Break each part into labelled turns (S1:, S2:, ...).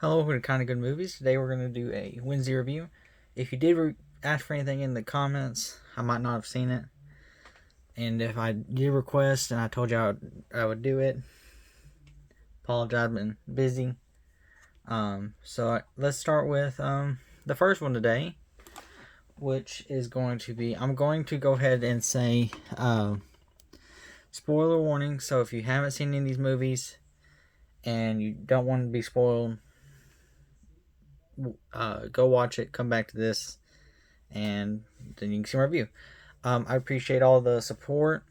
S1: Hello, we're Kind of Good Movies. Today we're going to do a Wednesday review. If you did ask for anything in the comments, I might not have seen it. And if I did request and I told you I would do it, apologize, I've been busy. Let's start with the first one today, which is going to be, I'm going to go ahead and say spoiler warning. So if you haven't seen any of these movies and you don't want to be spoiled, go watch it, come back to this, and then you can see my review. I appreciate all the support.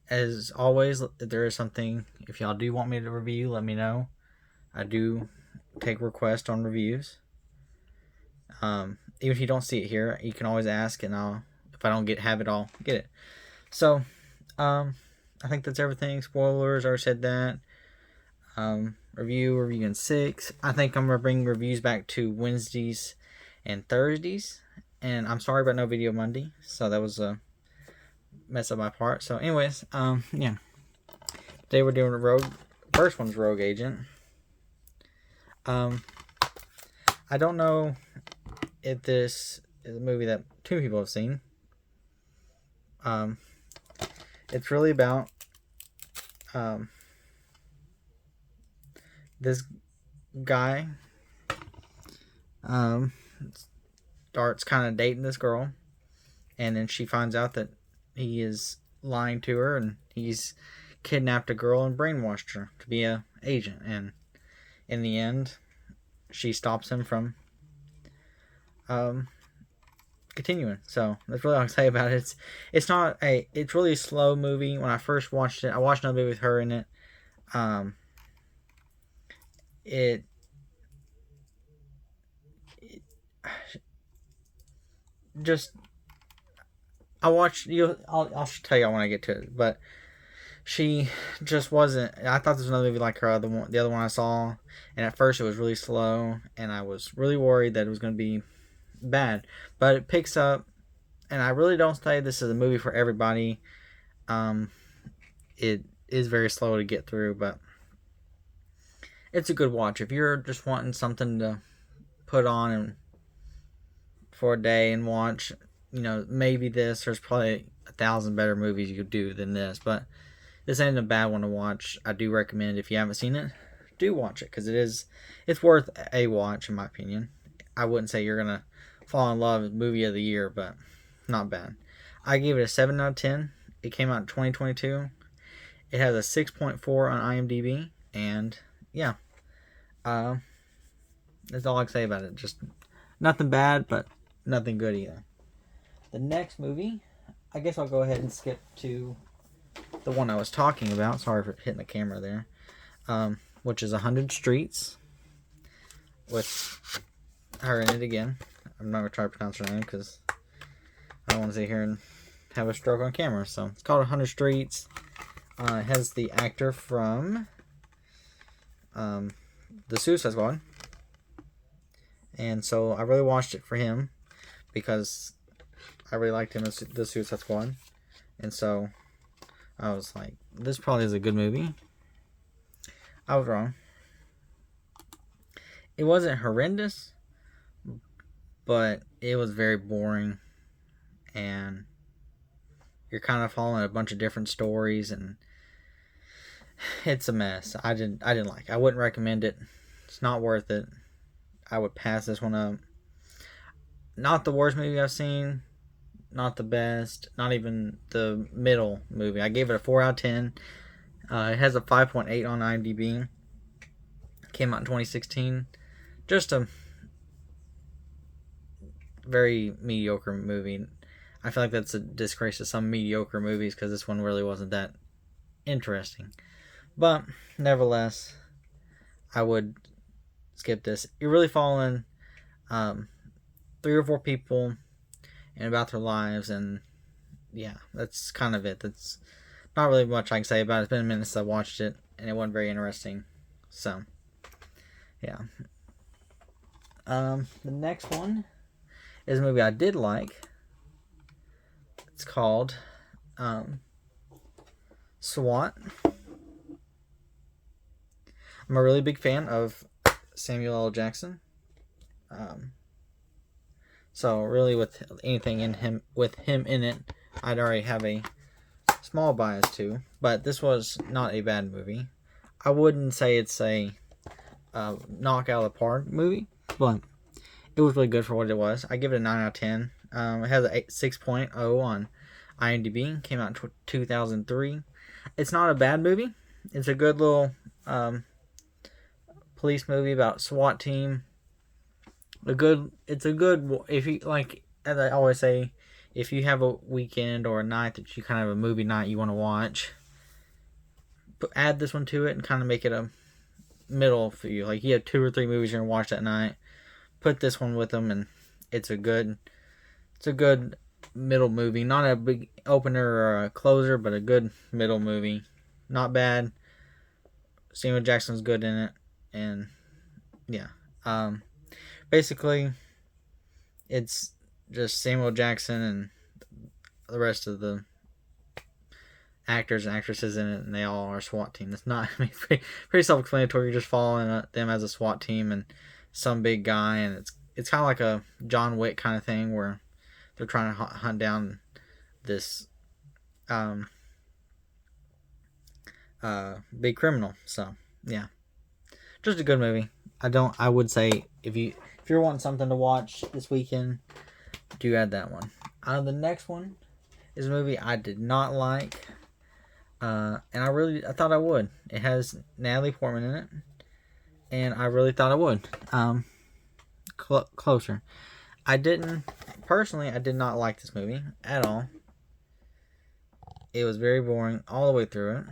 S1: As always, if there is something, if y'all do want me to review, let me know. I do take requests on reviews. Even if you don't see it here, you can always ask, and if I don't have it, I'll get it. So, I think that's everything. Spoilers, I already said that. Reviewing 6. I think I'm gonna bring reviews back to Wednesdays and Thursdays, and I'm sorry about no video Monday, so that was a mess up my part. So anyways, yeah, today we're doing first one's Rogue Agent. I don't know if this is a movie that two people have seen. It's really about this guy starts kind of dating this girl, and then she finds out that he is lying to her, and he's kidnapped a girl and brainwashed her to be a agent. And in the end, she stops him from continuing. So that's really all I can say about it. It's really a slow movie. When I first watched it, I watched another movie with her in it. It just, I'll tell you when I get to it, but she just wasn't. I thought this was another movie like her the other one I saw, and at first it was really slow, and I was really worried that it was going to be bad, but it picks up, and I really don't say this is a movie for everybody. It is very slow to get through, but it's a good watch if you're just wanting something to put on and for a day and watch. Maybe there's probably 1,000 better movies you could do than this, but this ain't a bad one to watch. I do recommend, if you haven't seen it, do watch it, because it's worth a watch in my opinion. I wouldn't say you're gonna fall in love with movie of the year, but not bad. I gave it a 7 out of 10. It came out in 2022. It has a 6.4 on IMDb, and yeah, that's all I can say about it. Just nothing bad, but nothing good either. The next movie, I guess I'll go ahead and skip to the one I was talking about. Sorry for hitting the camera there. Which is 100 Streets, with her in it again. I'm not going to try to pronounce her name because I don't want to sit here and have a stroke on camera. So it's called 100 Streets. It has the actor from the Suicide Squad. And so I really watched it for him because I really liked him in the Suicide Squad. And so I was like, this probably is a good movie. I was wrong. It wasn't horrendous, but it was very boring. And you're kind of following a bunch of different stories, and it's a mess. I didn't like it. I wouldn't recommend it. It's not worth it. I would pass this one up. Not the worst movie I've seen. Not the best. Not even the middle movie. I gave it a 4 out of 10. It has a 5.8 on IMDb. Came out in 2016. Just a very mediocre movie. I feel like that's a disgrace to some mediocre movies, because this one really wasn't that interesting. But nevertheless, I would skip this. You're really following 3 or 4 people and about their lives, and yeah, that's kind of it. That's not really much I can say about it. It's been a minute since I watched it, and it wasn't very interesting. So, yeah. The next one is a movie I did like. It's called SWAT. I'm a really big fan of Samuel L. Jackson. So really, with anything in him with him in it, I'd already have a small bias to. But this was not a bad movie. I wouldn't say it's a knock out of the park movie, but it was really good for what it was. I give it a 9 out of 10. It has a 6.0 on IMDb. Came out in 2003. It's not a bad movie. It's a good little police movie about SWAT team. It's a good, if you like, as I always say, if you have a weekend or a night that you kind of have a movie night you want to watch, add this one to it and kind of make it a middle for you. Like, you have 2 or 3 movies you're gonna watch that night. Put this one with them, and it's a good middle movie. Not a big opener or a closer, but a good middle movie. Not bad. Samuel Jackson's good in it, and yeah. Basically, it's just Samuel Jackson and the rest of the actors and actresses in it, and they all are a SWAT team. It's not, I mean, pretty self-explanatory. You're just following them as a SWAT team and some big guy, and it's kind of like a John Wick kind of thing where they're trying to hunt down this big criminal. So yeah, just a good movie. I would say if you're wanting something to watch this weekend, do add that one. The next one is a movie I did not like, and I thought I would. It has Natalie Portman in it, and I really thought I would. Closer. I did not like this movie at all. It was very boring all the way through it,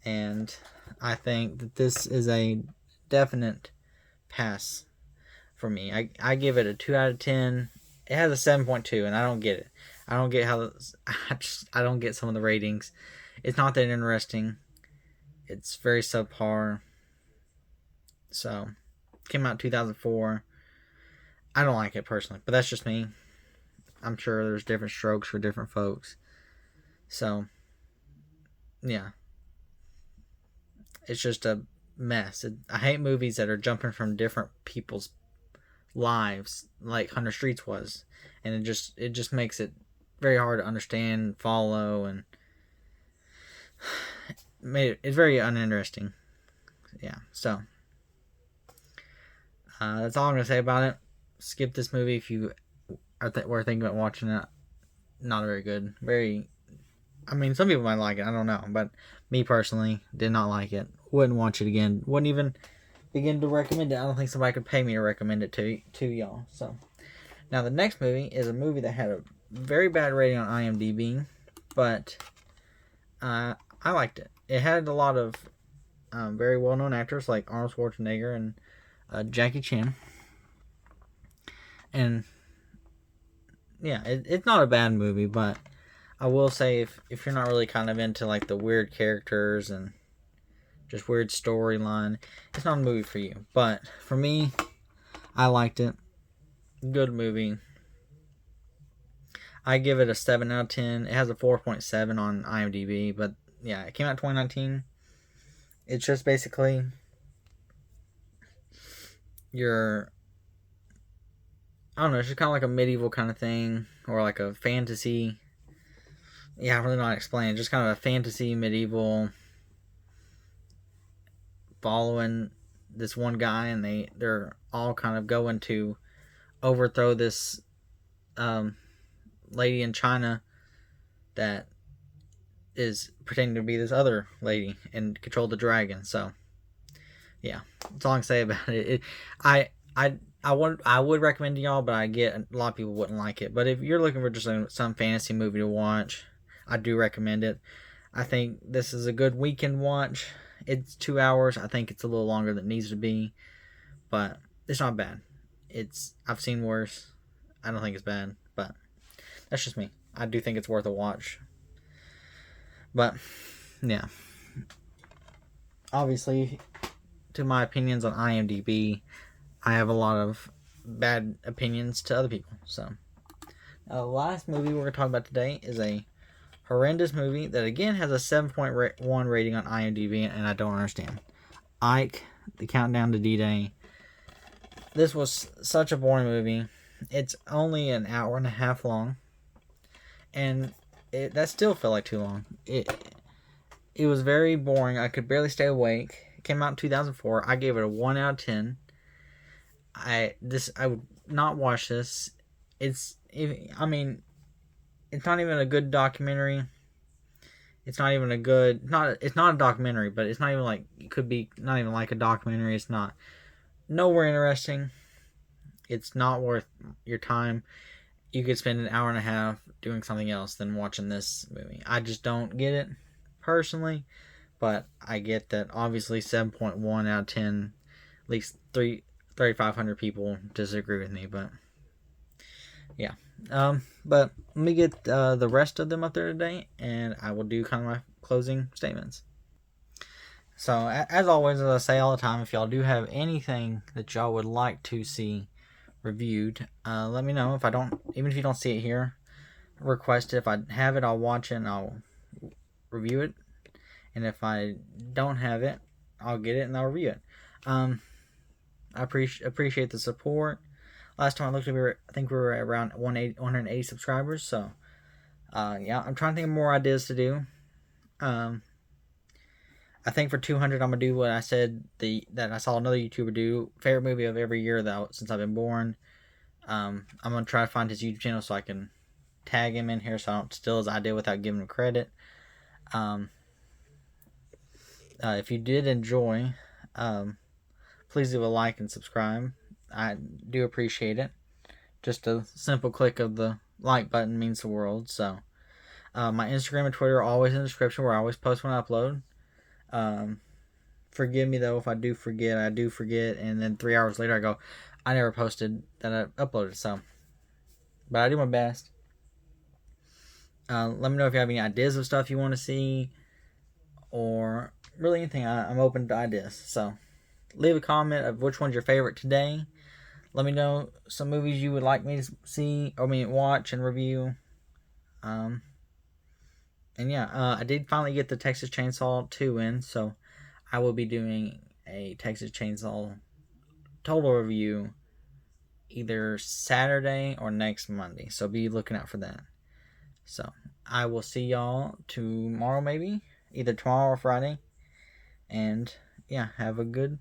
S1: and I think that this is a definite pass for me. I give it a 2 out of 10. It has a 7.2, and I don't get it. I don't get how I don't get some of the ratings. It's not that interesting. It's very subpar. So, came out in 2004. I don't like it personally, but that's just me. I'm sure there's different strokes for different folks. So, yeah. It's just a mess. I hate movies that are jumping from different people's lives, like 100 Streets was, and it just makes it very hard to understand, follow, and it's very uninteresting. Yeah, so that's all I'm gonna say about it. Skip this movie if you were thinking about watching it. Not very good. I mean, some people might like it. I don't know, but me personally did not like it. Wouldn't watch it again. Wouldn't even begin to recommend it. I don't think somebody could pay me to recommend it to y'all. So, now the next movie is a movie that had a very bad rating on IMDb, but I liked it. It had a lot of very well-known actors like Arnold Schwarzenegger and Jackie Chan. And yeah, it's not a bad movie, but I will say if you're not really kind of into like the weird characters and just weird storyline, it's not a movie for you. But for me, I liked it. Good movie. I give it a 7 out of 10. It has a 4.7 on IMDb, but yeah, it came out in 2019. It's just basically I don't know, it's just kind of like a medieval kind of thing, or like a fantasy. Yeah, I really don't know how to explain it. Just kind of a fantasy, medieval, following this one guy, and they're all kind of going to overthrow this lady in China that is pretending to be this other lady and control the dragon. So yeah, that's all I can say about it. I would recommend to y'all, but I get a lot of people wouldn't like it. But if you're looking for just some fantasy movie to watch, I do recommend it. I think this is a good weekend watch. It's 2 hours. I think it's a little longer than it needs to be, but it's not bad. I've seen worse. I don't think it's bad, but that's just me. I do think it's worth a watch. But yeah, obviously, to my opinions on IMDb, I have a lot of bad opinions to other people. So, the last movie we're going to talk about today is a horrendous movie that again has a 7.1 rating on IMDb, and I don't understand. Ike, The Countdown to D-Day. This was such a boring movie. It's only an hour and a half long, and that still felt like too long. It was very boring. I could barely stay awake. It came out in 2004. I gave it a 1 out of 10. I would not watch this. It's not even a good documentary. It's not even a good it's not a documentary, but it's not even like it could be not even like a documentary. It's not nowhere interesting. It's not worth your time. You could spend an hour and a half doing something else than watching this movie. I just don't get it personally, but I get that obviously 7.1 out of 10, at least 3,500 people disagree with me, but yeah. But let me get the rest of them up there today, and I will do kind of my closing statements. So, as always, as I say all the time, if y'all do have anything that y'all would like to see reviewed, let me know. Even if you don't see it here, request it. If I have it, I'll watch it and I'll review it. And if I don't have it, I'll get it and I'll review it. I appreciate the support. Last time I looked, I think we were around 180 subscribers. So, yeah, I'm trying to think of more ideas to do. I think for 200, I'm gonna do what I said that I saw another YouTuber do. Favorite movie of every year since I've been born. I'm gonna try to find his YouTube channel so I can tag him in here so I don't steal his idea without giving him credit. If you did enjoy, please leave a like and subscribe. I do appreciate it. Just a simple click of the like button means the world. So, my Instagram and Twitter are always in the description where I always post when I upload. Forgive me though if I do forget. I do forget, and then 3 hours later I go, I never posted that I uploaded. So, but I do my best. Let me know if you have any ideas of stuff you want to see, or really anything. I'm open to ideas. So, leave a comment of which one's your favorite today. Let me know some movies you would like me to see, watch and review. And yeah, I did finally get the Texas Chainsaw 2 in, so I will be doing a Texas Chainsaw total review either Saturday or next Monday, so be looking out for that. So, I will see y'all tomorrow, maybe, either tomorrow or Friday, and yeah, have a good